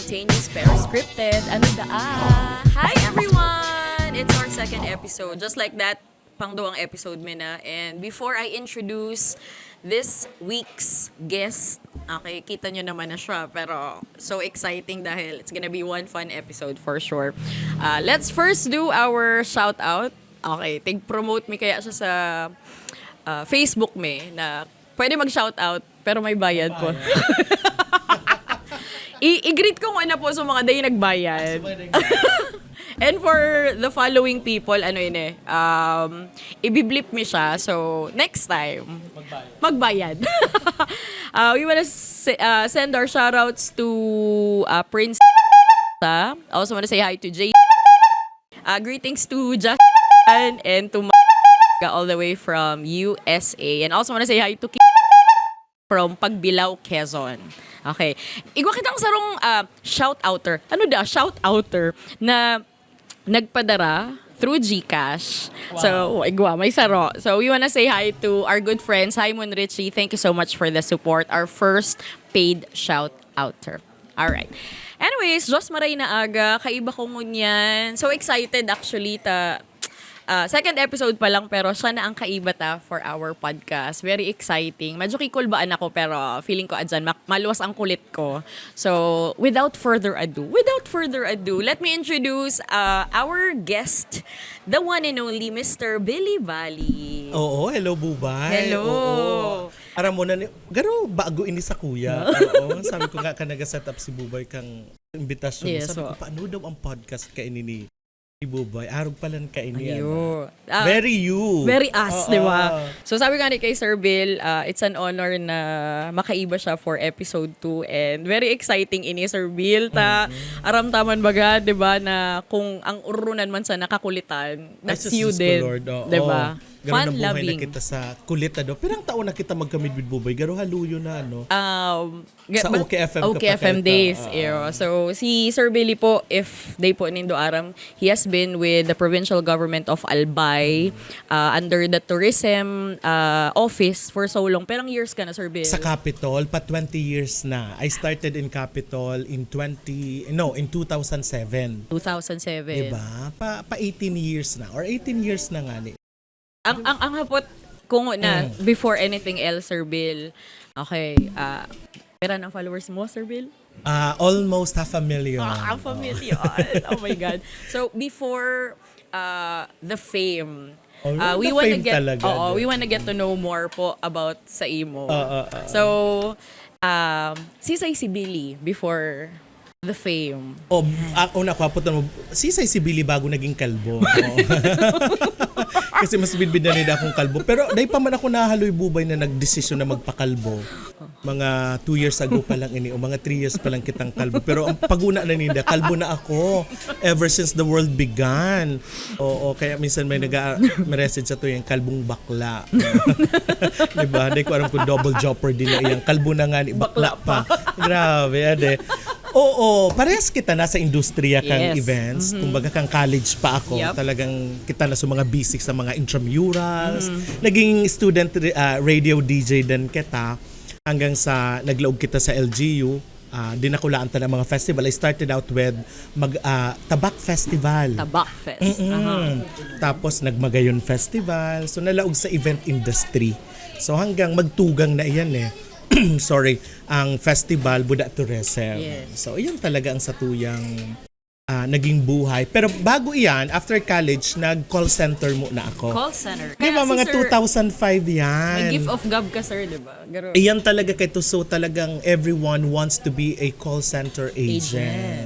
spontaneous pero scripted. Ano Hi everyone! It's our second episode. Just like that, pangduwang episode mo na. And before I introduce this week's guest, okay, kita nyo naman na siya. Pero so exciting dahil it's gonna be one fun episode for sure. Let's first do our shout out. Okay, tig-promote mi kaya siya sa Facebook me na pwede mag-shout out pero may bayad po. I-greet ko muna po sa mga day nagbayad. And for the following people, ibiblip mi siya. So, next time, magbayad. We wanna send our shoutouts to Prince. Also wanna say hi to Jay. Greetings to Justin and to all the way from USA. And also wanna say hi to from Pagbilao, Quezon. Okay. Igwa kitang sarong shout-outer. Shout-outer na nagpadara through GCash. Wow. So, igwa, may saro. So, we wanna say hi to our good friends, Simon Richie. Thank you so much for the support. Our first paid shout-outer. Alright. Anyways, Diyos maray na aga. Kaiba ko ngunyan. So excited actually second episode pa lang pero siya na ang kaiba for our podcast. Very exciting. Medyo kikulbaan ako pero feeling ko adyan maluwas ang kulit ko. So, without further ado, let me introduce our guest, the one and only Mr. Billy Valley. Oo, hello Bubay. Hello. Oo. Aram mo na garo bago ini sa kuya. Oo, sabi ko nga nag-set up si Bubay kang imbitasyon. Yes, sabi ko paano daw ang podcast ka ini ni Bubay, arog palan ka ini. Very you. Very us, di ba? So sabi nga ni kay Sir Bill, it's an honor na makaiba siya for episode 2 and very exciting ini Sir Bill. Aramtaman baga, di ba, na kung ang urunan man sa nakakulitan, that's you din. Di ba? Fun loving. Na kita sa kulit na do. Pirang taon na kita magkamid with Bubay, garo haluyo na sa OKFM days. So si Sir Billy po, if day po nindo aram, he has been with the provincial government of Albay under the tourism office for so long. Perang years ka na, Sir Bill? Sa Capitol, pa 20 years na. I started in Capitol in 2007. 2007. Diba? Pa 18 years na. Or 18 years na nga ni. Ang hapot kung na before anything else, Sir Bill. Okay, pera ng followers mo, Sir Bill? Almost 500,000. Half a million. Oh my God. So before the fame, we wanna get to know more po about sa imo. So sisay si Billy before the fame. Una ko aputan mo, sisay si Billy bago naging kalbo. Kasi mas bidbid na nila akong kalbo. Pero dahil pa man ako nahaloy Bubay na nagdesisyon na magpakalbo. Mga 2 years ago pa lang ini o mga 3 years pa lang kitang kalbo. Pero ang paguna na nila, kalbo na ako ever since the world began. Kaya minsan may nag-message sa to yung kalbong bakla. Diba? Hindi ko alam kung double jeopardy na iyang kalbo na nga ni bakla pa. Grabe, ade. Parehas kita nasa industriya kang events. Kumbaga kang college pa ako. Talagang kita na sa mga basics sa mga intramurals. Naging student radio DJ din kita hanggang sa naglaog kita sa LGU. Dinakulaan ta ng mga festival. I started out with Tabak Festival. Tabak Fest. Tapos nagmagayon festival. So nalaog sa event industry. So hanggang magtugang na iyan sorry, ang festival Buda Tourism. So, iyan talaga ang satuyang naging buhay. Pero bago iyan, after college, nag-call center muna ako. Call center? Di ba, mga 2005 yan. May gift of gab ka, sir, di ba? Iyan talaga kito. So, talagang everyone wants to be a call center agent.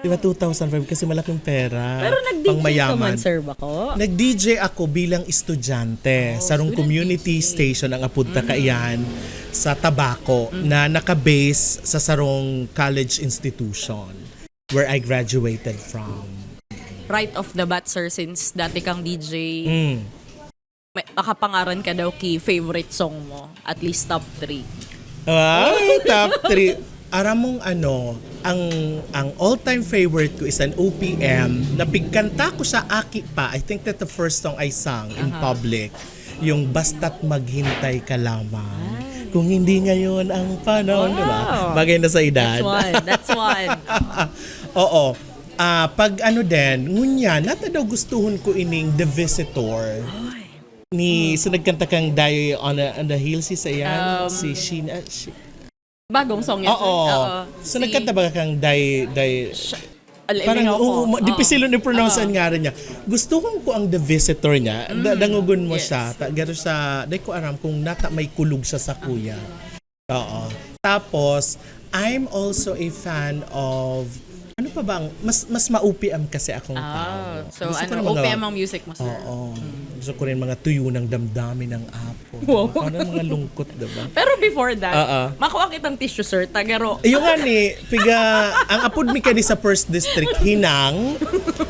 Di ba, 2005 kasi malaking pera. Pero nag-DJ ka man, sir, bako? Nag-DJ ako bilang estudyante. Sarong community station ang apunta ka iyan sa Tabaco na nakabase sa sarong college institution where I graduated from. Right off the bat, sir, since dati kang DJ, makapangaran ka daw favorite song mo, at least top 3. Top 3. Aram mong ang all-time favorite ko is an OPM na pigkanta ko sa Aki pa. I think that the first song I sang in public, yung Basta't Maghintay Ka Lamang. Kung hindi ngayon ang panahon, di ba? Bagay na sa edad. That's one. Oo. Pag ano din, ngunya, nata daw gustuhon ko ining The Visitor. Ni, so nagkanta kang Die on the Hill si Sayan, si Sheena. Bagong song yun. Oo. So nagkanta ba kang Die, parang dipisilo ni pronounce nga rin niya. Gusto ko ang The Visitor niya. Dangugon mo siya. Garo siya, dahil ko aram kung nata may kulog siya sa kuya. Oo. Tapos, I'm also a fan of ano pa bang mas ma-OPM kasi akong tao. So OPM ang music mo, sir? Oo. Gusto ko rin mga tuyo ng damdamin ng apo. Ano mga lungkot, diba? Pero before that, makuha kitang tissue, sir. Tagaro. Yung nga ni, ang apod mi kani sa First District, hinang,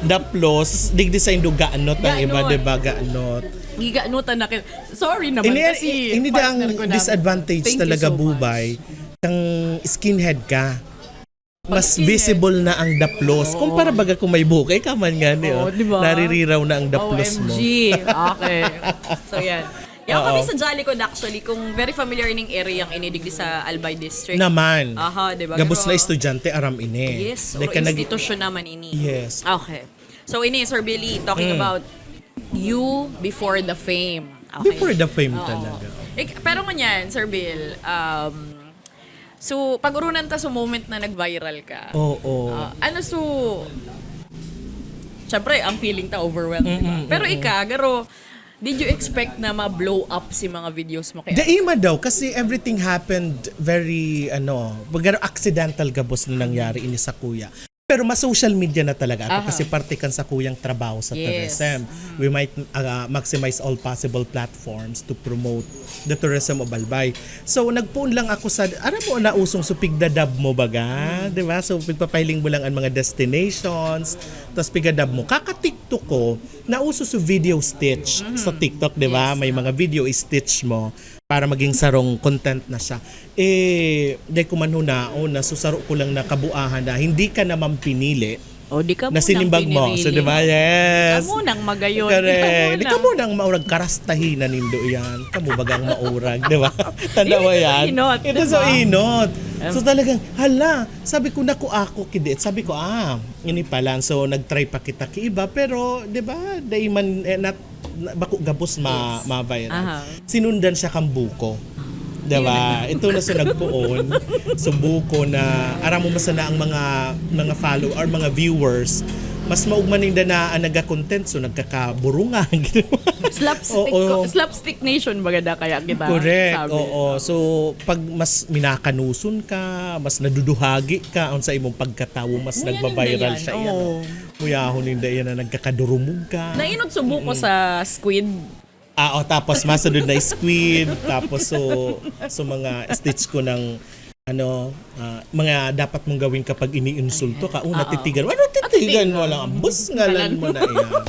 daplos, digdi sa indo gaanot ang iba, diba, gaanot. Giganutan na kayo. Sorry naman kasi hindi ang disadvantage talaga, bubay, kang skinhead ka. Mas visible na ang daplos. Kumpara baga kung may bukay ka man nga niyo. Diba? Naririraw na ang daplos mo. OMG. Okay. So yan. Yan kami sa Jollycon actually, kung very familiar ning area yung inidigdi sa Albay District. Naman. Diba? Gabos na estudyante, aram ini. Yes. O institusyon naman ini. Yes. Okay. So ini, Sir Billy, talking about you before the fame. Okay. Before the fame talaga. Pero ngunyan, Sir Bill, so, pag-urunan ta sa moment na nag-viral ka. Siyempre, ang feeling ta overwhelmed. Pero garo, did you expect na ma-blow up si mga videos mo? Daima daw, kasi everything happened very, accidental gabos na nangyari ini sa kuya. Pero mas social media na talaga ako kasi parte kan sa kuyang trabaho sa tourism. We might maximize all possible platforms to promote the tourism of Albay. So nagpuon lang ako sa, mo na usong supigdadab mo baga, di ba? So pigpapiling mo lang ang mga destinations, tapos pigadab mo. Kaka-TikTok ko, nauso sa video stitch sa TikTok, di ba? May mga video stitch mo para maging sarong content na siya. Dahil ko man na susaro ko lang na kabuahan na hindi ka naman pinili di ka na sinimbag mo. So, di ba? Yes. Di ka munang magayon. Correct. Di ka munang maurag karastahin na nindo yan. Kamu bagang maurag, di ba? Tanda mo yan? Ito so inot. So talagang, hala, sabi ko naku ako kidit. Sabi ko, ini pa lang. So nag-try pa kita kiiba. Pero, di ba, dahil man, bako gabos ma-viral. Sinundan siya kang buko. Diba? Ito na sa nagpuon. So buko na aram mo masana ang mga follower or mga viewers. Mas maugmaning na naga-content so nagkakaburungan. Slapstick nation bagada kaya kita. Correct. Sabi. So pag mas minakanuson ka, mas naduduhagi ka on sa imong pagkatawo, mas nagba-viral siya yan. Muyahon ninda yan na nagkakadurumog ka. Nainot subo ko sa squid. Tapos masunod na squid, tapos so mga stitch ko ng mga dapat mong gawin kapag iniinsulto ka. Titigan. Ano titigan mo lang? Bus ngalan mo na yan.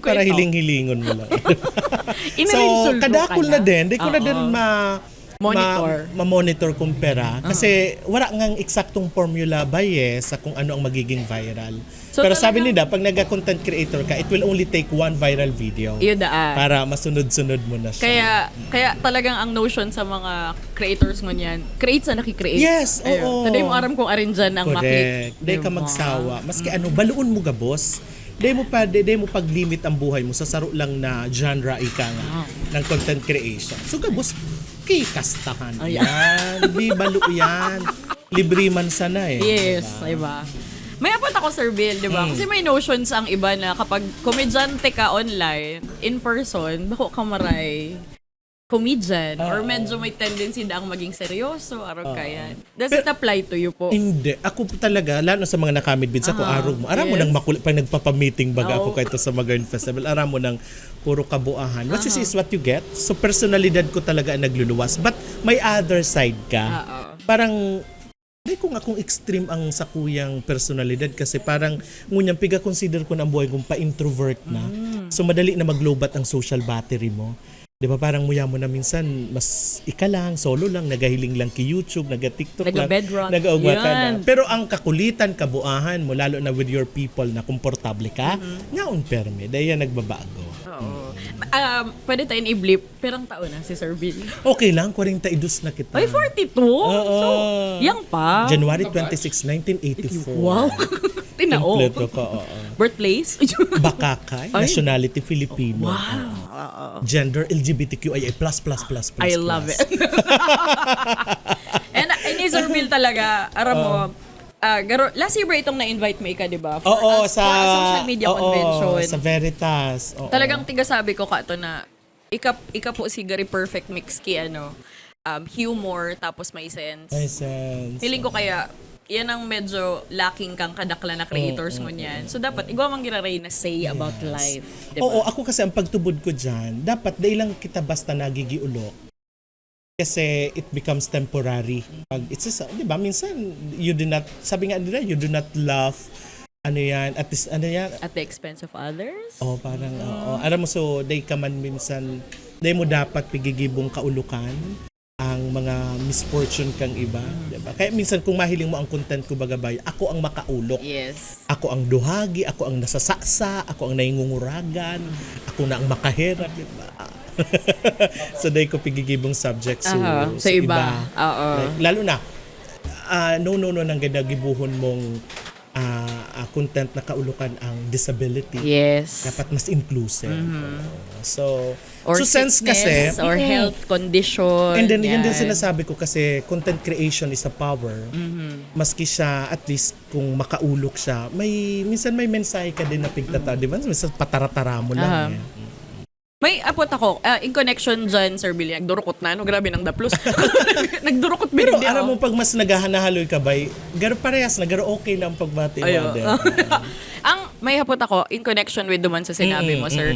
Para hiling-hilingon mo lang. So, kadakol na din. Di ko na din ma-monitor kung pera. Kasi wala ngang eksaktong formula ba sa kung ano ang magiging viral. So, pero sabi nila, pag nag-content creator ka, it will only take one viral video. Para masunod-sunod mo na siya. Kaya talagang ang notion sa mga creators mo niyan, create sa nakikreate. Yes, oo. Taday mo aram kung arin dyan ang maklik. Day ka magsawa. Maski baluon mo gabos. Day mo pag-limit ang buhay mo sa saro lang na genre ng content creation. So gabos, kastahan. Yan. Di balo yan. Libre man sana Yes, diba? May apot ako, Sir Bill, di ba? Kasi may notions ang iba na kapag komedyante ka online, in person, bako ka maray comedian or medyo may tendency na ang maging seryoso, arog kaya. Does it apply to you po? Hindi. Ako talaga, lalo sa mga nakamidbid sa ko, arog mo. Aram mo nang pag nagpapamiting baga ako kahit sa Magern Festival, aram mo nang puro kabuahan. What you see is what you get. So personalidad ko talaga ang nagluluwas. But may other side ka. Parang hindi ko nga kung extreme ang sakuyang personalidad kasi parang ngunyang piga-consider ko na ang buhay kong pa-introvert na. So madali na maglobat ang social battery mo. Di ba parang muya mo na minsan mas lang, solo lang, nagahiling lang ki YouTube, naga-TikTok lang, nag-augmata na. Pero ang kakulitan, kabuahan mo, lalo na with your people na komportable ka, ngaon perme, dahil yan nagbabago. Oo. Pwede tayong i-blip. Perang taon na si Sir Bill. Okay lang, 42 na kita. Ay, 42? Oo. So, young pa. January 26, 1984. Wow. Tinao. Kompleto ka, oo. Birthplace? Bakakay, Ay. nationality Filipino. Wow. Gender LGBTQIA++++++. I love it. And ni Sir Bill talaga, aram mo, last year ba itong na-invite mo ika, di ba? Oo, For a social media convention. sa Veritas. Oo. Talagang tiga sabi ko ka to na ika po si Gary perfect mix ki humor tapos may sense. May sense. Feeling ko kaya yan ang medyo lacking kang kadakla na creators mo niyan. So dapat igwa mang giraray na say about life, di ba? Oo, ako kasi ang pagtubod ko dyan, dapat dahil lang kita basta nagigiulok. Kasi it becomes temporary. Pag it's just, di ba, minsan, you do not, sabi nga nila, you do not laugh, ano yan, at this, ano yan, At the expense of others? oh, parang, oo. Alam mo, so, day ka man minsan, day mo dapat pigigibong kaulukan ang mga misfortune kang iba, di ba? Kaya minsan, kung mahiling mo ang content ko bagabay, ako ang makaulok. Yes. Ako ang duhagi, ako ang nasasaksa, ako ang naingunguragan, ako na ang makahirap, di ba? So, day ko pigigibong subject sa iba. Oo. Like, lalo na, no, nang ginagibuhon mong content na kaulukan ang disability. Yes. Dapat mas inclusive. So, Or sense kasi, sickness, or health condition. and then yun din yan. sinasabi ko kasi content creation is a power. Maski siya, at least kung makaulok siya, minsan may mensahe ka din na pigtata. Di ba? Minsan pataratara mo lang. May apot ako, in connection dyan, Sir Billy, nagdurukot na, grabe ng daplos. Nagdurukot Pero bilin alam mo, pag mas naghahanahaloy ka ba, garo parehas na, garo okay na ang pagbati mo. Ayo. Ang may hapot ako, in connection with duman sa sinabi mo, Sir,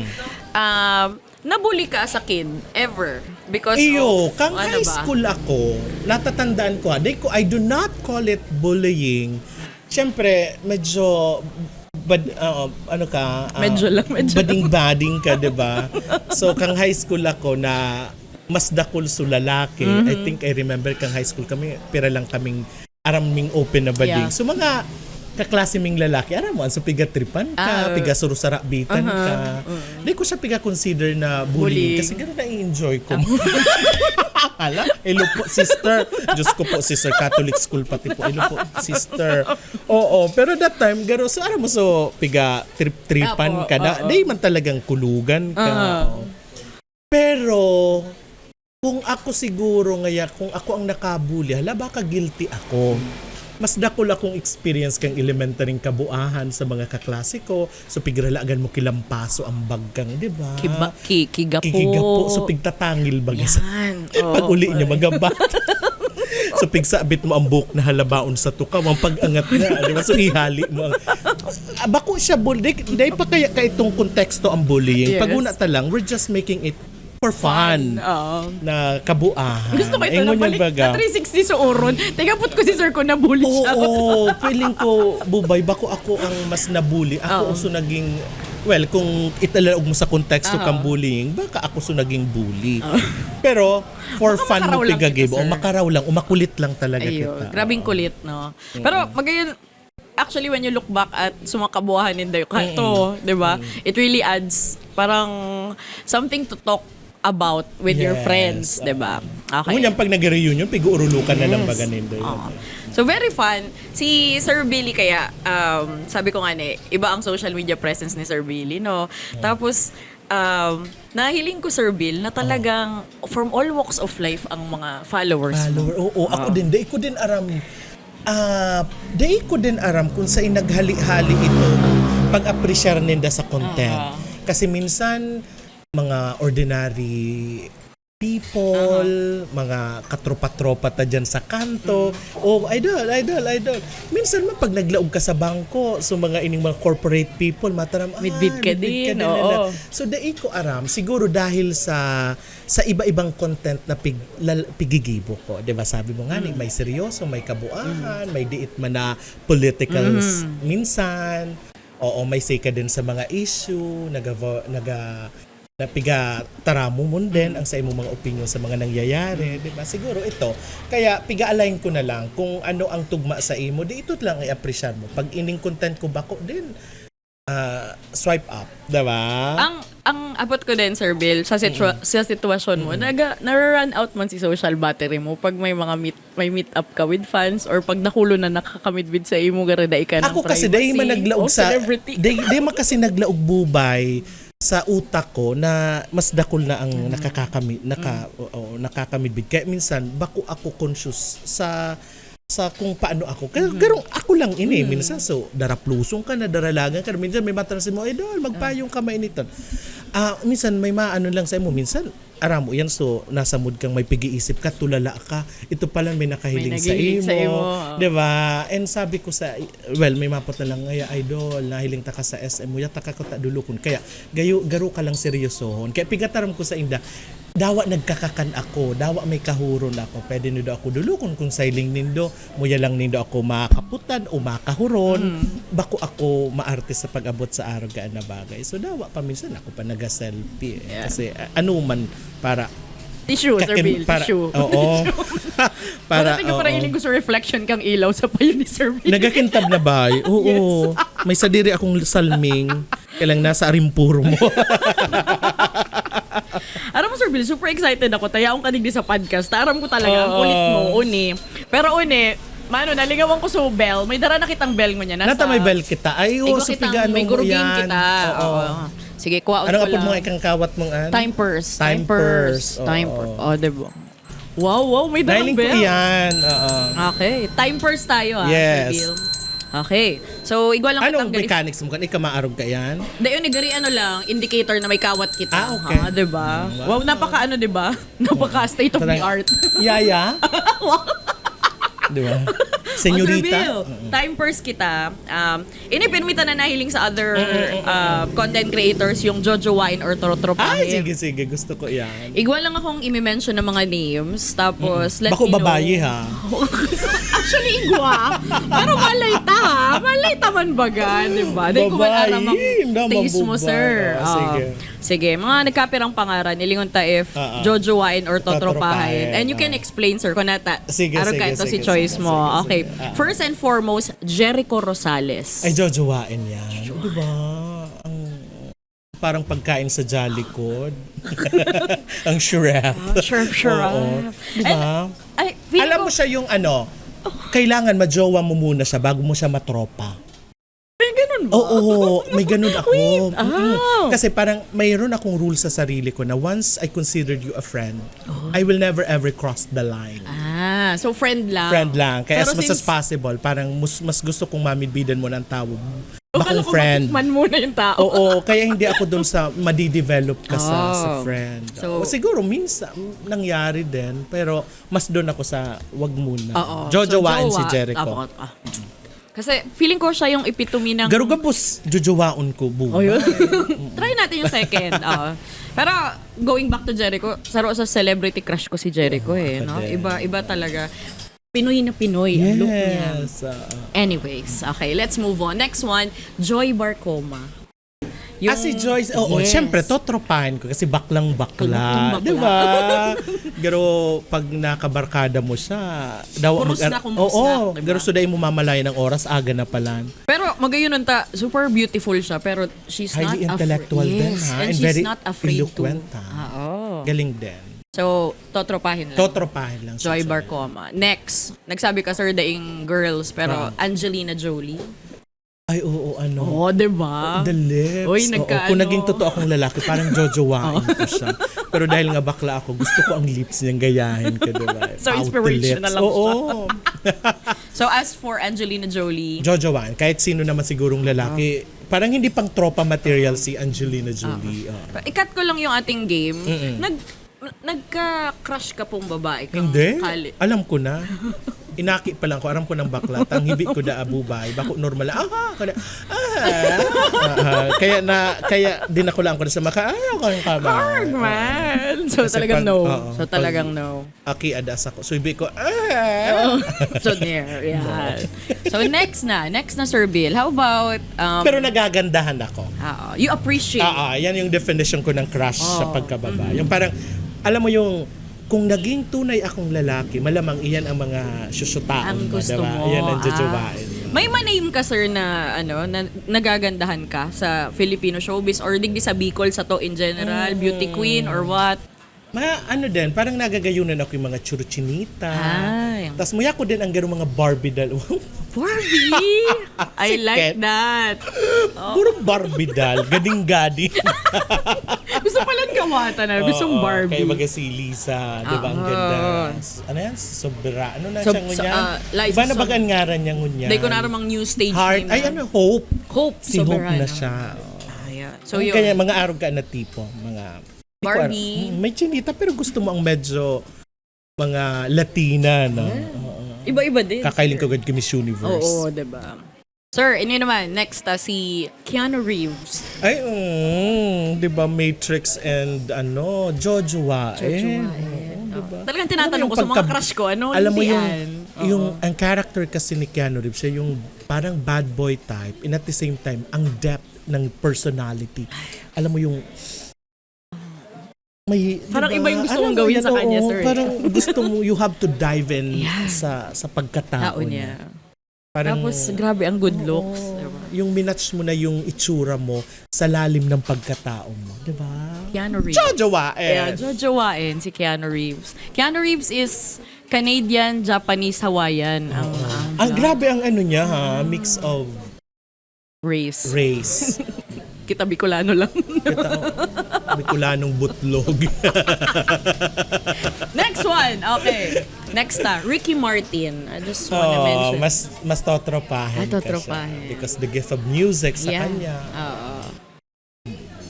nabully ka sa kid, ever? Because of, kang high school ako, natatandaan ko, I do not call it bullying. Siyempre, medyo Medyo lang. bading-bading ka, 'di ba? So kang high school ako na mas dakol su lalaki. I think I remember kang high school kami, pira lang kaming araming open na bading. Yeah. So mga kaklase ming lalaki, aram mo, so piga-tripan ka, piga-surusarabitan ka. Hindi ko siya piga-consider na bullying. Kasi gano'n na-enjoy ko. Ala, hello po, sister. Diyos ko po, sister. Catholic school pati po. Hello po, sister. Oo, pero that time, gano'n, so aram mo, so piga-tripan ka na. Hindi man talagang kulugan ka. Pero, kung ako siguro ngaya, kung ako ang nakabuli, hala, baka guilty ako. Mas dakol akong experience kang elementary kabuahan sa mga kaklase ko. So, pigralagan mo kilampaso ang baggang, di ba? Kigapo. Kikigapo. So, pigtatangil baga sa Yan. pag uli niya magabat. So, pigsabit mo ang buhok na halabaon sa tukaw. Ang pag-angat niya. Di ba? So, ihali mo. Bako siya bullying. Dahil pa kaya ka itong konteksto ang bullying. Yes. Pag-una lang, we're just making it for fun. Na kabuahan. Gusto ko ito na balik na 360 sa oron. Teka, put ko si Sir ko na bully siya. Oo, feeling ko, bubay, bako ako ang mas nabully. Ako so naging, well, kung italaog mo sa konteksto kang bullying, baka ako so naging bully. Pero, for Baka fun mo makaraw lang pigagibo, kita, sir. makaraw lang, umakulit lang talaga Ayun, kita. grabing kulit, no? Pero, magayon, actually, when you look back at sumakabuhan ninday to, di ba? It really adds parang something to talk about with your Yes. friends, di ba? Okay. Ngunyan, pag nag-reunion, pig-uurulukan na lang baga nindo. So, very fun. Si Sir Billy kaya, sabi ko nga iba ang social media presence ni Sir Billy, no? Tapos, nahiling ko, Sir Bill, na talagang from all walks of life ang mga followers mo. Oo, ako din. Dahil ko din aram, kung sa inaghali-hali ito, pag-appreciate ninda sa content. Kasi minsan, mga ordinary people, mga katropa-tropa ta dyan sa kanto. Idol. Minsan man, pag naglaog ka sa bangko, so mga ining mga corporate people, mataram, Midbid ka din, oo. nila. So, dahil ko aram, siguro dahil sa iba-ibang content na pigigibo ko. Diba, sabi mo nga, may seryoso, may kabuahan, may diit man na politicals minsan. Oo, may say ka din sa mga issue, napiga taramo mo din ang sa imong mga opinion sa mga nangyayari, di ba? Siguro ito. Kaya piga-align ko na lang kung ano ang tugma sa imo, di ito lang i-appreciate mo. Pag ining content ko bako din, swipe up, di ba? Ang ang abot ko din, Sir Bill, sa, sa sitwasyon mo, na-run out man si social battery mo pag may mga meet up ka with fans or pag nakulo na nakakamidbid sa imo garada ka ng Ako kasi privacy. dahil man naglaog sa celebrity. dahil man kasi naglaog bubay sa utak ko na mas dakol na ang nakakamidbid. Kaya minsan bako ako conscious sa kung paano ako. Garong ako lang ini minsan so daraplusong ka na daralagan ka minsan may matansin mo idol magpayong ka mainiton. Minsan may maano lang sa imo minsan aramo yan so nasa mood kang may pag-iisip ka tulala ka ito pala may nakahiling sa imo, 'di ba? And sabi ko may mapot na lang ay idol nahiling ta ka sa SM mo yata ka ko ta dulukon kaya garo ka lang seryosohon kaya pigataram ko sa inda dawa nagkakakan ako, dawa may kahuron ako. Pwede nindo ako dulukon kung sailing nindo, muya lang nindo ako makaputan o makahuron. Bako ako maarte sa pag-abot sa araw gaan na bagay. So dawa pa minsan ako pa naga-selfie. Kasi ano man para Tissue, Sir Bill, tissue. Oo. Para parang iling ko sa reflection kang ilaw sa payo ni Sir Bill. Nagakintab na ba? Oo. May sadiri akong salming. Kailang nasa arimpuro mo. Aram mo, Sir Bill, super excited ako. Tayaong kanig sa podcast. Aram ko talaga, ang kulit mo, uni. Pero uni, naligawan ko sa bell. May dara na kitang bell mo niya. Nata may bell kita. Ay, so pigano may mo gurugin yan. kita. Oo. Sige, kuwaon Ano ko kapag lang. mga ikang kawat mong an? Time purse. Time purse. Time purse. Oh, diba? Wow, may darang Nailing ko bell. yan. Oo. Okay. Time purse tayo, Yes. Sir Bill. Okay. So, igwa lang Anong kitang mechanics mo? Ika maarog ka yan? Dayon ni gari lang indicator na may kawat kita. Okay. Ha, 'di ba? Wow, napaka 'di ba? Napaka state of the art. Yaya? Di ba? Senyorita? Oh, Sir Bill, time purse kita. Inipinmita na nahiling sa other content creators yung Jojo Wine or Trotropahin. Sige. Gusto ko yan. Igwa lang akong imi-mention ng mga names. Tapos, let Bako me know. babayi ha. Actually, igwa. Pero malay ta ha. Malay ta man baga, di ba? Dahil ko man Babae, aram ang hindi taste mo, mabubay. sir. Sige. Sige, mga nagkapirang pangaran, ilingon ta if Jojo Wine or Totropahin. Totropahin. And you can explain, sir, kung nata. Sige, Araw sige, ka ito si sige, choice sige, mo. sige, Okay. sige. First and foremost, Jericho Rosales. Ay, jojowain yan. Di ba? Ang parang pagkain sa Jollycod. Ang shrimp. Sure. Oo. Di ba? Ay, feeling Alam ko, mo siya yung kailangan majowa mo muna siya bago mo siya matropa. may ganun ba? Oo, may ganun ako. oh. Kasi parang mayroon akong rule sa sarili ko na once I considered you a friend, I will never ever cross the line. So friend lang. Friend lang. Kaya Pero as much as since- possible, parang mas gusto kong mamidbidan mo ng tao. Akala Bakong ko friend. matikman muna yung tao. Oo, kaya hindi ako doon sa madidevelop ka sa Oh. friend. So- Siguro minsan nangyari din, pero mas doon ako sa wag muna. Oo. Jojowain So, si jowa. Jericho. Kasi feeling ko siya yung epitome ng... Garugabos, jojowaon ko, bu. Oh, yun. Try natin yung second. Pero going back to Jericho, saro sa celebrity crush ko si Jericho no? Iba talaga. Pinoy na Pinoy ang look niya. Yes. Anyways, okay, let's move on. Next one, Joy Barcoma. Si Joyce, oo, Yes. syempre, totropahin ko kasi baklang bakla. Baklang bakla. Di ba? Pero pag nakabarkada mo siya, daw Kurus na kumus Oo, na, diba? pero suday mo mamalayan ng oras, aga na palan. Pero magayon ta, super beautiful siya, pero she's Highly not intellectual din, Yes, ha? and And she's very not afraid eloquent, to. ha? Oo. Galing din. So, totropahin lang. Totropahin lang. si Joy Barcoma. Next, nagsabi ka, sir, daing girls, pero Angelina Jolie. Ay, oo, ano. Oh, diba? The lips. Uy, Oo, kung naging totoo akong lalaki, parang jojowain ko siya. Pero dahil nga bakla ako, gusto ko ang lips niyang gayahin ko, diba? So, Pouty inspirational lips. lang siya. Oo. So, as for Angelina Jolie, Jojowain, kahit sino naman sigurong lalaki, parang hindi pang tropa material si Angelina Jolie. ikat ko lang yung ating game. Nagka-crush ka pong babae kang Hindi. kali. Alam ko na. Inaki pa lang ko, aram ko ng bakla. Tanghibit ko da abubay. Bako normal. Kaya din ako lang ko sa maka. Ko yung kama. Hard, man. So, Kasi talagang pag- no. oo, So, talagang no. Aki adas ako. So, ibig ko, So, there. Yeah. So, next na, Sir Bill. How about, Pero nagagandahan ako. you appreciate. Yan yung definition ko ng crush sa pagkababa. Yung parang, alam mo yung, kung naging tunay akong lalaki, malamang iyan ang mga susutaan Ang mo, gusto diba? mo. Iyan ang jojowain mo. May maname ka, sir, na na nagagandahan ka sa Filipino showbiz or digdi sa Bicol sa to in general, beauty queen or what? Mga din, parang nagagayunan ako yung mga churuchinita. Ay. Tapos muya ko din ang gano'ng mga Barbie doll. Barbie! I like Siket. that. Puro Barbie doll. Gading-gadi. Gusto palang kawata na. Gustong Barbie. Kaya baga si Lisa. Di ba? Ang ganda. Ano yan? Sobra. Ano na siya ngunya? Liza Iba na bagang ngaran niya ngunya? Hindi ko naramang new stage Heart. name. Ay, Hope. Si Hope Soberano. na siya. Ayan. So, So, yun. kaya mga arrogant na tipo. Mga Barbie. May chinita pero gusto mo ang medyo mga Latina, no? Iba-iba din. Kakailing sir. ko agad kay Miss Universe. Oo, diba? Sir, ini naman, next, si Keanu Reeves. Ay, di ba Matrix and Joshua. Talagang tinatanong ko sa mga crush ko, ano? Alam mo hindi yung, yan? ang character kasi ni Keanu Reeves, siya yung parang bad boy type and at the same time, ang depth ng personality. Alam mo yung may, Parang diba? iba yung gusto mong Alam mo gawin yan, sa kanya, oo, sir. Parang gusto mo, you have to dive in sa pagkatao Tao niya. niya. Parang, Tapos, grabe, ang good looks. Diba? yung minatch mo na yung itsura mo sa lalim ng pagkatao mo. Diba? Keanu Reeves. Jojowain! Jojowain si Keanu Reeves. Keanu Reeves is Canadian, Japanese, Hawaiian. Ang grabe ang niya ha, mix of Race. race. Kita Bicolano lang. Bicolanong butlog. Next one. Okay. Next Ricky Martin. I just wanna mention. mas totropahin ka Totropahin. siya. Because the gift of music sa kanya. Oo.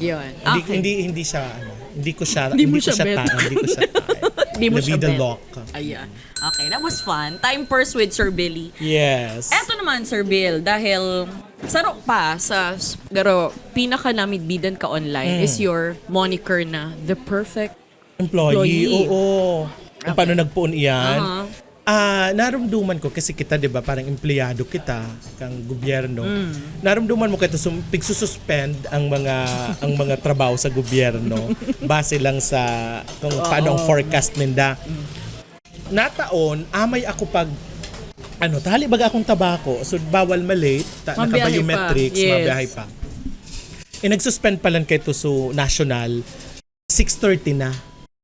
Yun. Hindi, Okay. hindi siya, hindi ko siya, Hindi mo ko siya bet. hindi ko siya Hindi mo siya Vida bet. Loca. Ayan. Okay, that was fun. Time first with Sir Billy. Yes. Eto naman, Sir Bill, dahil saro pa sa pinaka namidbidan ka online is your moniker na the perfect Employee. Oo. Kung paano nagpuon iyan. Uh-huh. Naramduman ko kasi kita 'di ba parang empleyado kita kang gobyerno. Naramduman mo kaya pigsususpend ang mga trabaho sa gobyerno base lang sa kung paano ang forecast ninda. Nataon amay ako pag tahali baga akong tabako so bawal malate Mabiyahe naka-biometrics pa. Yes. mabiyahe pa. Nagsuspend pa lang kay to so national 6:30 na.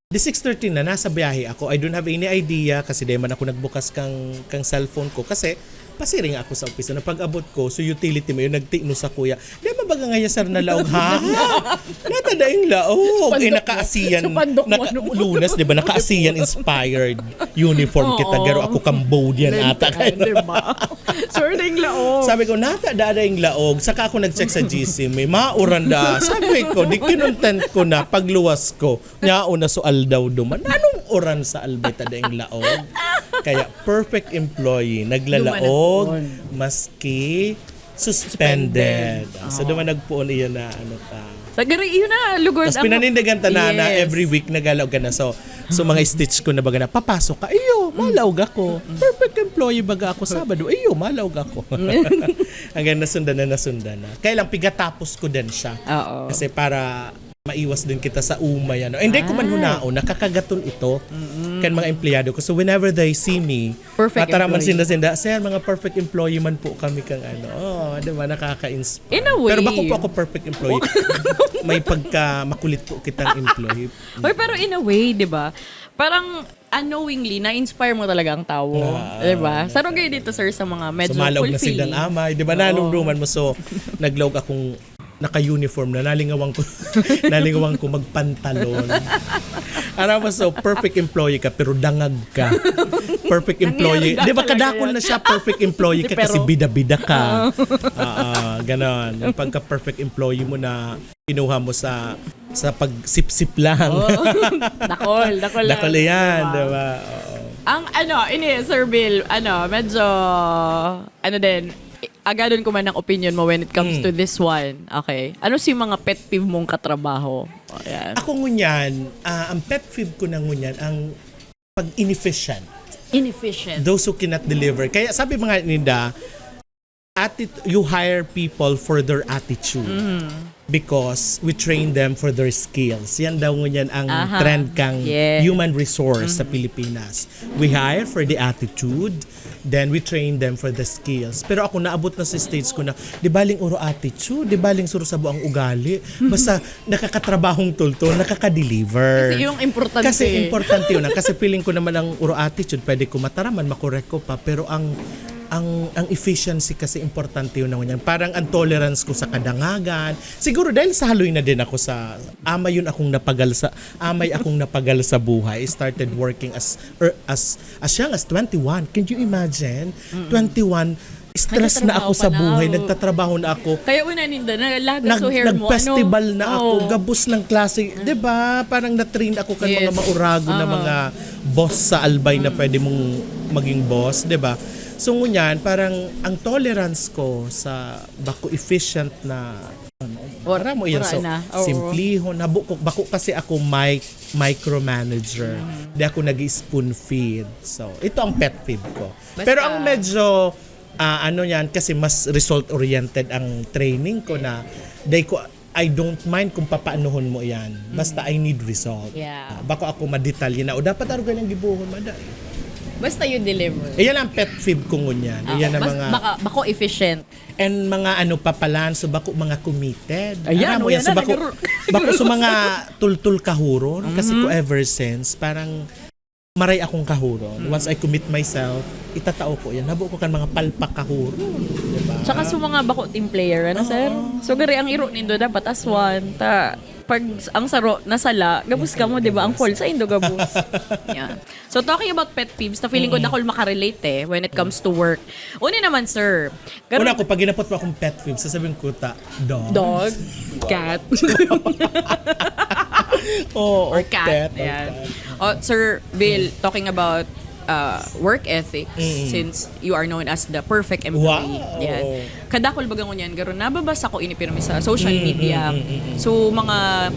Di 6:30 na, nasa biyahe ako. I don't have any idea kasi di man ako nagbukas kang cellphone ko kasi pasiring ako sa opisina. Pag-abot ko, so utility mo, yung nagtiino sa kuya. Di mabaga nga sir na laog, ha? Natadaing laog. Naka-ASEAN, Lunes, di ba? Naka-ASEAN inspired uniform kita. Garo ako Cambodian ata. Sir, daing laog. Sabi ko, natadaing laog. Saka ako nag-check sa GC, may mauranda. Sabi ko, di kinontent ko na pagluwas ko. Nyao na soal daw duman. Anong oran sa albeta daing laog? Kaya perfect employee, naglalaog, maski suspended. So duman nagpuon iyon na ta. Tagari yun na, lugod. Tapos pinanindagan ta na Yes. every week nagalaog ka na. So mga stitch ko na baga na, papasok ka, iyo, malaog ako. Perfect employee baga ako Sabado, iyo, malaog ako. Hanggang nasundan na. Kaya lang pigatapos ko din siya. Oo. Kasi para maiwas din kita sa umay. Hindi ko man hunao, nakakagaton ito kan mga empleyado ko. So whenever they see me, Perfect mataraman employee. sinda, sir, mga perfect employee man po kami kang diba, nakaka-inspire. In a way. Pero bako po ako perfect employee. May pagka makulit po kitang employee. Oy, pero in a way, di ba? Parang unknowingly, na-inspire mo talaga ang tao. Di ba? Sarong kayo dito, sir, sa mga medyo Sumalog na fulfilling. silang amay. Di ba, nalumduman mo. So, naglog akong naka-uniform na nalingawan ko magpantalon. Aram mo, so perfect employee ka pero dangag ka. Perfect employee. Di ba kadakon na siya perfect employee ka kasi bida-bida ka. Ganon. Yung pagka-perfect employee mo na kinuha mo sa pagsip-sip lang. Dakol lang. Dakol yan, di ba? Ang Sir Bill, medyo, din, agadon ko man ang opinion mo when it comes to this one. Okay. Ano si mga pet peeve mong katrabaho? Ayan. Ako ngunyan, ang pet peeve ko na ngunyan, ang pag-inefficient. Inefficient. Those who cannot deliver. Kaya sabi mga ninda, you hire people for their attitude. Because we train them for their skills. Yan daw ngunyan ang trend kang Yes. human resource sa Pilipinas. We hire for the attitude, then we train them for the skills. Pero ako naabot na sa stage ko na, di baling uro attitude, di baling suro sa buang ugali, basta nakakatrabahong tulto, nakaka-deliver. Kasi yung importante. Kasi importante yun. Kasi feeling ko naman ang uro attitude, pwede ko mataraman, makorek ko pa, pero ang efficiency kasi importante yun naman yan. Parang ang tolerance ko sa kadangagan. Siguro dahil sa haloy na din ako sa amay akong napagal sa buhay. I started working as young as 21. Can you imagine? 21 stress na ako sa buhay, nagtatrabaho na ako. Kaya una ninda, nalagas so hair mo. Nag-festival na ako, gabos ng klase. 'Di ba? Parang na-train ako kan mga maurago na mga boss sa Albay na pwede mong maging boss, 'di ba? So ngunyan, parang ang tolerance ko sa bako efficient na para mo yan. So, simplihon. Bako kasi ako micromanager. Di ako nag-spoon feed. So, ito ang pet peeve ko. Pero ang medyo, kasi mas result-oriented ang training ko na, I don't mind kung papaanohon mo yan. Basta I need result. Yeah. Bako ako madetalye na, o dapat araw ganyan gibuhon, maday. Basta you deliver. Iyan ang pet peeve ko ngunyan. Iyan ang mga bako efficient. and mga papalan so bako mga committed. Ayan, mo yan so bako sa mga tultul kahuron kasi ko ever since parang maray akong kahuron. Once I commit myself, itatao ko yan. Habo ko kan mga palpak kahuron. Diba? Tsaka sa mga bako team player, sir? So, gari ang iro nindo dapat aswan. Pag ang saro nasala, gabus ka mo, di ba? Ang fall sa indo gabus. Yan. So, talking about pet peeves, na feeling ko na makarelate when it comes to work. Una naman, sir. Una ko, pag ginapot mo akong pet peeve, sasabihin ko dog. Dog. Cat. Or cat. Yan. Sir Bill, talking about work ethics, since you are known as the perfect employee. Wow. Yan. Kadakol bagang nyan, garo nababasa ko inipirmi sa social media. So, mga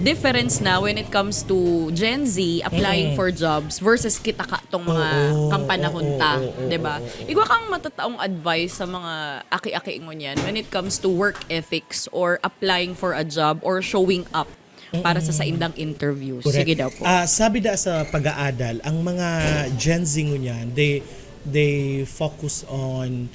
difference na when it comes to Gen Z applying for jobs versus kita ka tong mga kampanahon ta, 'di ba? Igwa kang matataong advice sa mga aki-aki ngon yan when it comes to work ethics or applying for a job or showing up para sa indang interviews. Correct. Sige daw po. Sabi da sa pag-aadal, ang mga Gen Z ngunyan, they focus on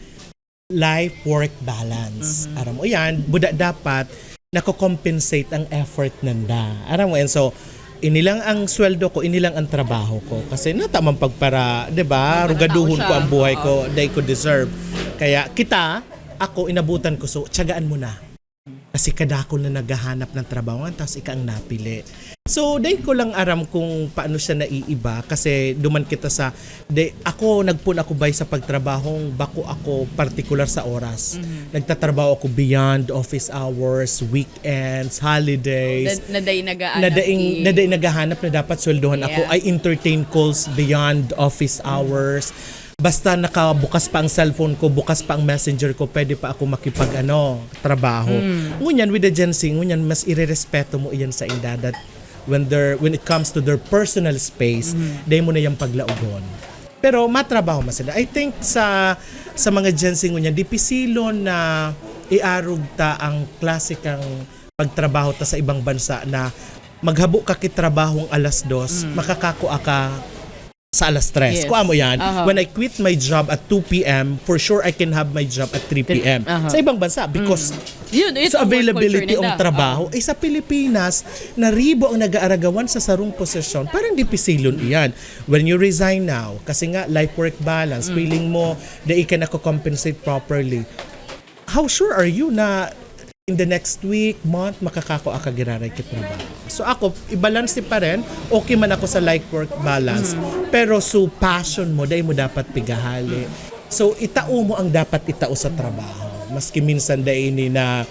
life-work balance. Aram mo yan, buda dapat nako-compensate ang effort nanda. Aram mo yan, so inilang ang sweldo ko, inilang ang trabaho ko. Kasi natamang pagpara, 'di ba? Rugaduhon ko ang buhay ko, they ko deserve. Kaya ako inabutan ko, so tiyagaan mo na. Kasi kadakol na naghahanap ng trabaho, tapos ika ang napili. So, day ko lang aram kung paano siya naiiba kasi duman kita sa nagpun ako bay sa pagtrabahong bako ako particular sa oras. Nagtatrabaho ako beyond office hours, weekends, holidays. Naday naghahanap na dapat sweldohan ako. I entertain calls beyond office hours. Basta nakabukas pa ang cellphone ko, bukas pa ang messenger ko, pwede pa ako trabaho. Ngunyan with the Gen Z, ngunyan mas irerespeto mo iyan sa inda that when it comes to their personal space, day mo na yung paglaugon. Pero matrabaho mas sila. I think sa mga Gen Z ngunyan, dipisilon na iarog ta ang klasikang pagtrabaho ta sa ibang bansa na maghabo ka kitrabahong alas 2, makakako ka sa alas 3. Yes. Kuha mo yan. When I quit my job at 2 p.m., for sure I can have my job at 3 p.m. Sa ibang bansa because sa availability ng trabaho sa Pilipinas, naribo ang nag-aaragawan sa sarong posisyon. Parang dipisilon iyan. When you resign now, kasi nga life-work balance, feeling mo na ka nako-compensate properly. How sure are you na in the next week, month, makakako ka giraray kitrabaho. So ako, i-balance pa rin. Okay man ako sa life-work balance. Pero so passion mo, dahil mo dapat pigahali. So itao mo ang dapat itao sa trabaho. Maski minsan dahil na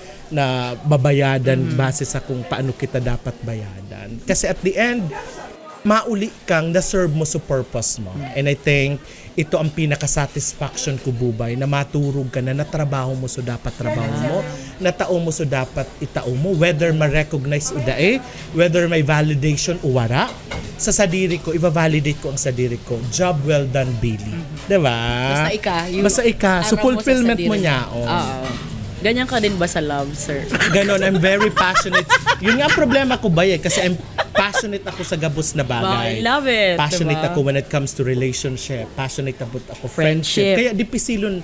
babayadan base sa kung paano kita dapat bayadan. Kasi at the end, mauli kang na-serve mo sa purpose mo. And I think ito ang pinaka-satisfaction ko, Bubay, na maturog ka na natrabaho mo so dapat trabaho mo, natao mo so dapat itao mo, whether ma-recognize o dae, whether may validation o wala. Sa sadiri ko, iba-validate ko ang sadiri ko. Job well done, Billy. Diba? Basta ika. So, fulfillment mo niya. Oo. Ganyan ka din ba sa love, sir? Ganon, I'm very passionate. Yun nga ang problema ko ba kasi I'm passionate ako sa gabos na bagay. I love it. Passionate diba? ako when it comes to relationship. Passionate ako friendship. Kaya di pisilon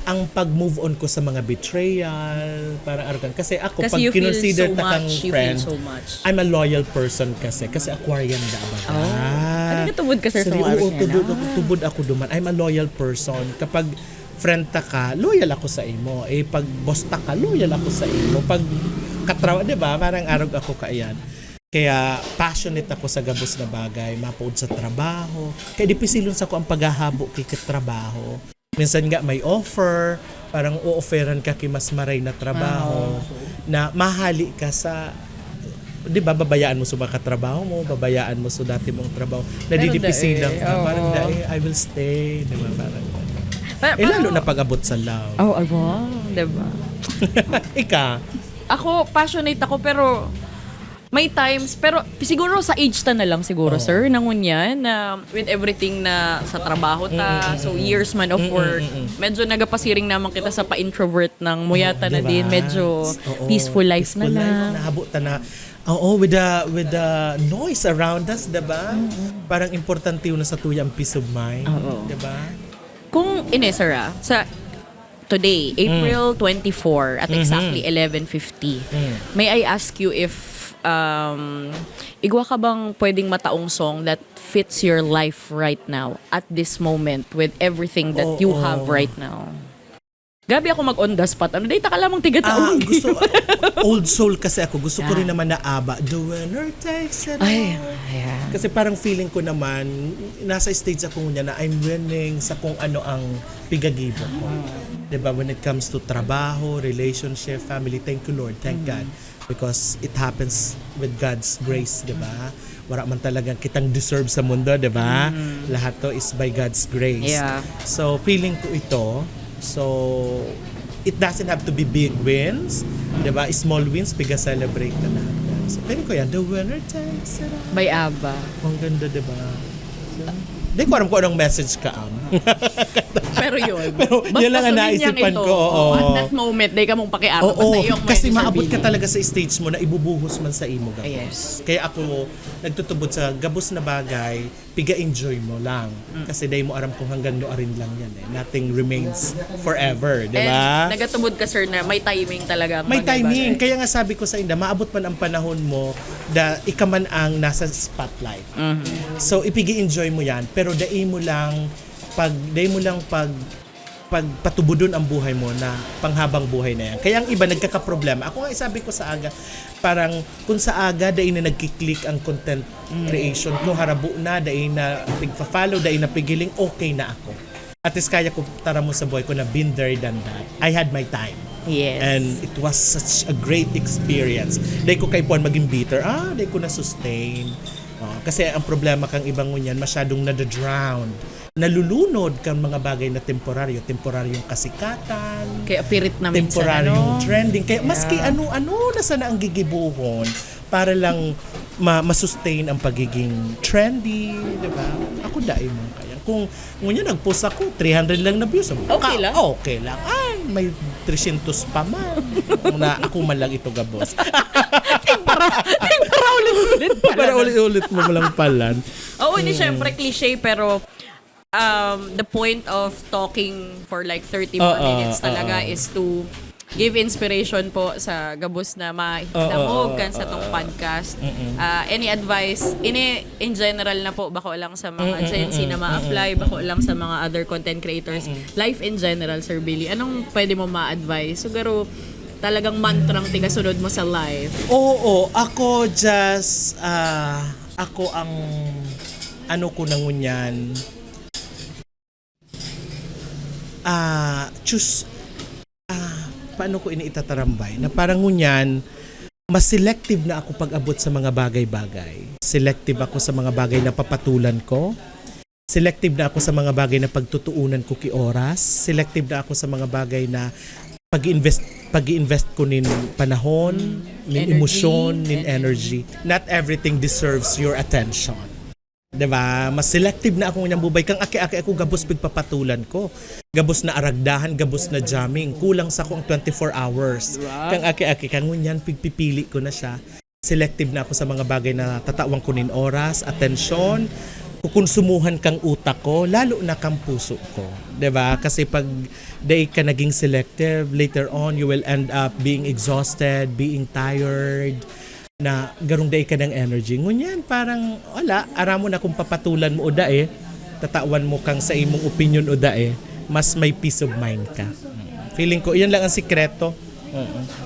ang pag-move on ko sa mga betrayal, para argan. Kasi ako, pag kinonsider so kang friend, so much. I'm a loyal person kasi Aquarian da ba? Ano ka tubod ka, sir, sa mga tubod ako duman. I'm a loyal person. Kapag friend ta ka, loyal ako sa imo. Pag boss ta ka, loyal ako sa imo. Pag katrawa, di ba? Parang arog ako kaayan. Kaya passionate ako sa gabos na bagay, mapuod sa trabaho. Kaya di pisilon sa ko ang paghahabo kay trabaho. Minsan nga may offer, parang o-offeran ka kay mas maray na trabaho, na mahali ka sa, di ba, babayaan mo sa mga katrabaho mo, babayaan mo sa dati mong trabaho, nadidipisilang ka, parang I will stay, di ba, parang lalo na pag-abot sa love. Diba? Ika? Ako, passionate ako, pero may times, pero siguro sa age ta na lang siguro, sir, nangunyan, na with everything na sa trabaho ta, so years man of work, medyo nagapasiring naman kita sa pa-introvert ng muyata na din, medyo peaceful life na lang. Nahabo ta na. With the noise around us, diba? Parang importante yun na sa tuyang peace of mind, diba? Kung sir, sa today, April 24 at exactly 11:50, may I ask you if igwa ka bang pwedeng mataong song that fits your life right now at this moment with everything that you have right now? Gabi ako mag-on the spot. Ano, data ka lamang tiga-taong. Gusto, old soul kasi ako. Gusto ko rin naman na ABBA. The winner takes it all. Kasi parang feeling ko naman, nasa stage ako niya na I'm winning sa kung ano ang pigagibo ko. Diba? When it comes to trabaho, relationship, family, thank you Lord, thank God. Because it happens with God's grace, diba? Wala man talagang kitang deserve sa mundo, diba? Lahat to is by God's grace. Yeah. So, feeling ko ito. So, it doesn't have to be big wins. Diba? Small wins, piga-celebrate na natin. So, feeling ko yan, the winner takes it all. By ABBA. Ang ganda, diba? Hindi ko alam kung anong message ka, Pero yun. Pero yun lang ang naisipan ko. At that moment, di ka mong pakialam. Kasi maabot ka talaga sa stage mo na ibubuhos man sa imo gabos. Yes. Kaya ako, nagtutubod sa gabos na bagay, piga-enjoy mo lang. Kasi dahil mo aram kung hanggang doarin lang yan. Nothing remains forever, di ba? And nagatubod ka, sir, na may timing talaga. May timing. Kaya nga sabi ko sa inda, maabot man ang panahon mo na ikaman ang nasa spotlight. So, ipigi-enjoy mo yan. Pero dahil mo lang pagpatubudon ang buhay mo na panghabang buhay na yan. Kaya ang iba nagkakaproblema. Ako nga sabi ko sa aga, parang kung sa aga dahil na nagkiklik ang content creation ko, harabo na, dahil na pigpa-follow, dahil na pigiling, okay na ako. At least kaya ko tara mo sa buhay ko na been there than that. I had my time. Yes. And it was such a great experience. Dahil ko kay Puan maging bitter, dahil ko na-sustain. Kasi ang problema kang ibang ngunyan, masyadong nadadrown. Nalulunod kang mga bagay na temporaryong kasikatan, kaya pirit na minsan, temporaryong trending. Kaya maski ano-ano na sana ang gigibuhon para lang ma-sustain ang pagiging trendy, di ba? Ako dahil mo kaya. Kung ngunyan nag-post ako, 300 lang na views. Okay lang? Okay lang. Ay, may 300 pa man. Na ako man lang ito gabos. para ulit-ulit pala. Para ulit-ulit mo lang pala. Oo, hindi syempre cliche, pero the point of talking for like 30 more minutes talaga is to give inspiration po sa gabos na mahidamog kan sa tong podcast. Any advice, in general na po, bako lang sa mga Gen Z na ma-apply, bako lang sa mga other content creators, life in general, Sir Billy, anong pwede mo ma-advise? Siguro, talagang mantrang tigasunod mo sa life. Oo, ako just, ako ang, ano ko nangunyan, choose, paano ko ini itatarambay na parang ngunyan mas selective na ako pag-abot sa mga bagay-bagay. Selective ako sa mga bagay na papatulan ko. Selective na ako sa mga bagay na pagtutuunan ko ki oras. Selective na ako sa mga bagay na pag-invest ko nin panahon, nin Energy, emosyon, nin energy. Not everything deserves your attention. 'Di ba? Mas selective na ako ngayang bubay kang aki-aki ako gabos pagpapatulan ko. Gabos na aragdahan, gabos na jamming. Kulang sa akong 24 hours. Kang aki-aki kang ngunyan pigpipili ko na siya. Selective na ako sa mga bagay na tatawang ko nin oras, atensyon, kukonsumuhan kang utak ko, lalo na kang puso ko. 'Di ba? Kasi pag day ka naging selective, later on you will end up being exhausted, being tired, na garong day ka ng energy. Ngunyan, parang wala, aram mo na kung papatulan mo uda tatawan mo kang sa imong opinion uda mas may peace of mind ka. Feeling ko, iyan lang ang sikreto.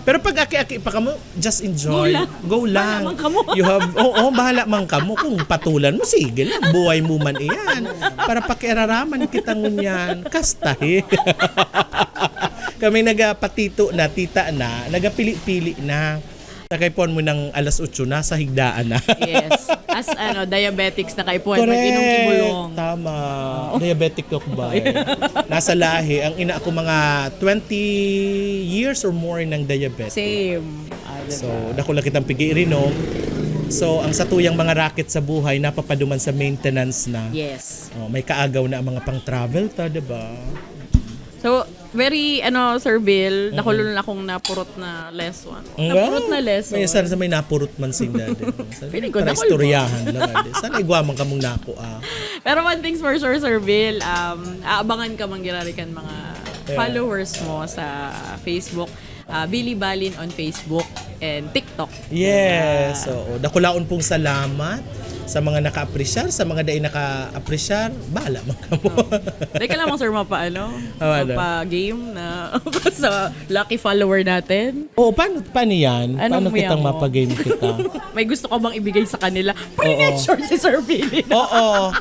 Pero pag aki-aki pa kamo, just enjoy. Go lang. Bahala man kamo. You have, bahala man kamo. Kung patulan mo, sige lang. Buhay mo man iyan. Para pakiararaman kita ngunyan. Kastahe. Kami nagapatito na, tita na, nagapili-pili na. Nakaipon mo ng alas 8 na sa higdaan na. Yes. As diabetics na kaipuan, mag-inom kibulong. Tama. Diabetic ako ba? Nasa lahi. Ang ina ako mga 20 years or more ng diabetic. Same. So, dako lang kitang pigi-irinom. So, ang satuyang mga racket sa buhay, napapaduman sa maintenance na. Yes. May kaagaw na ang mga pang-travel ta, diba? So, very, Sir Bill, nakulun akong napurot na lesson. Napurot na lesson. May sana sa may napurot man sinda. Feeling ko, para nakul istoryahan lang. Sana igwaman ka mong nako. Pero one thing's for sure, Sir Bill, aabangan ka manggirarikan mga followers mo sa Facebook. Billy Balin on Facebook and TikTok. Yes. So, dakulaon pong salamat sa mga naka-apresyar, sa mga dai naka-apresyar, bahala man kamo. Teka lamang, sir, mapa-game na sa lucky follower natin. Paano yan? Anong Paano kitang mo? mapag-game kita? May gusto ka bang ibigay sa kanila? Pre-sure si Sir Billy. Oo.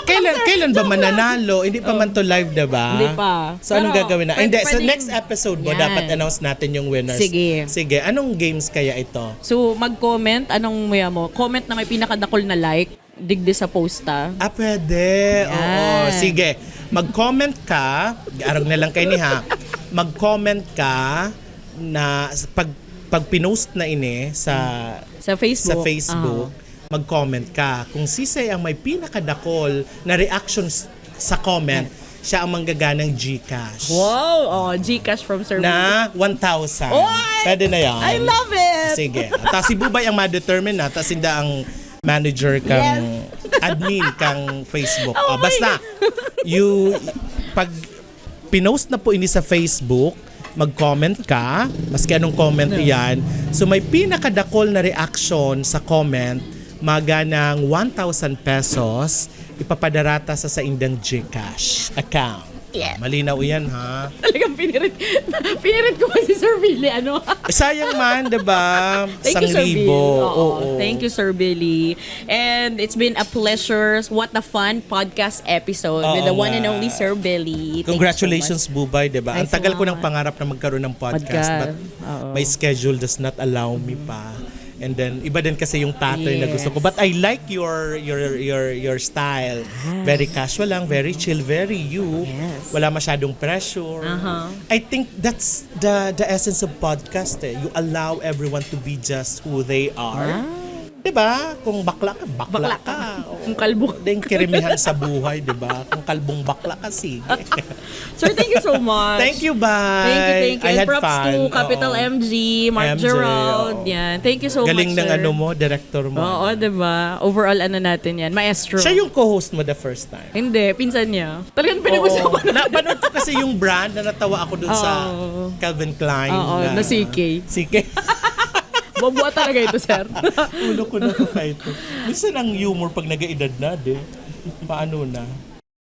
Kailan ba mananalo? Hindi pa man to live, diba? Hindi pa. So, anong Pero, gagawin na? Hindi, sa pwedeng- next episode mo, Yan. dapat announce natin yung winners. Sige. Anong games kaya ito? So, mag-comment. Anong muya mo? Comment na may pinakadakol na like. Digdi sa posta. Pwede. Oo. Yan. Sige. Mag-comment ka. Arag na lang kayo ni ha. Mag-comment ka na pag pinost na ini sa Facebook, mag-comment ka. Kung sisay ang may pinakadakol na reactions sa comment, siya ang manggaganang GCash. Wow! Gcash from Sir Billy. Na 1,000. Oy! Pwede na yan. I love it! Sige. Tapos si Bubay ang ma-determine na. Tapos hindi ang manager kang admin kang Facebook. Basta, pag pinost na po ini sa Facebook, mag-comment ka, maski anong comment iyan. So may pinakadakol na reaction sa comment, maganang 1,000 pesos, ipapadarata sa indang GCash account. Yeah. Malinaw yan, ha? Talagang pinirit ko pa si Sir Billy. Sayang man, diba? Thank you, Sir Billy. Oo. Thank you, Sir Billy. And it's been a pleasure. What a fun podcast episode with the one and only Sir Billy. Thank Congratulations, you so much. Bubay, diba? Ang Ay, tagal ko salamat. ng pangarap na magkaroon ng podcast, but Oo. my schedule does not allow me pa. And then iba din kasi yung pattern na Yes. gusto ko. But I like your style. Very casual lang, very chill, very you. Yes. Wala masyadong pressure. I think that's the essence of podcast. You allow everyone to be just who they are. Diba? Kung bakla ka. Oo. Kung kalbo. Yung kirimihan sa buhay, diba? Kung kalbong bakla ka, sige. Sir, thank you so much. Thank you, bye. Thank you. I And had props fun. to Capital Oo. MG, Mark MJ, Gerald. oo. Yan. Thank you so Galing much, ng sir. mo, director mo. Oo, diba? Overall, natin yan. Maestro. Siya yung co-host mo the first time. Hindi, pinsan niya. Talagang Oo. pinag-usapan na. Napanood ko kasi yung brand na natawa ako dun sa Oo. Calvin Klein. Oo, na CK. CK. Babuha talaga ito, sir. Ulo ko na ito. Minsan ang humor pag nag-edad na, de. Paano na?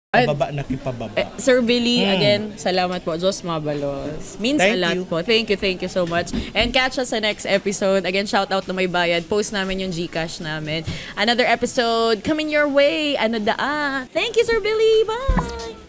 Pababa na kipababa. Sir Billy, again, salamat po. Diyos mabalos. Means a Thank lot you. po. Thank you so much. And catch us sa next episode. Again, shout out to May Bayad. Post namin yung Gcash namin. Another episode coming your way. Thank you, Sir Billy. Bye!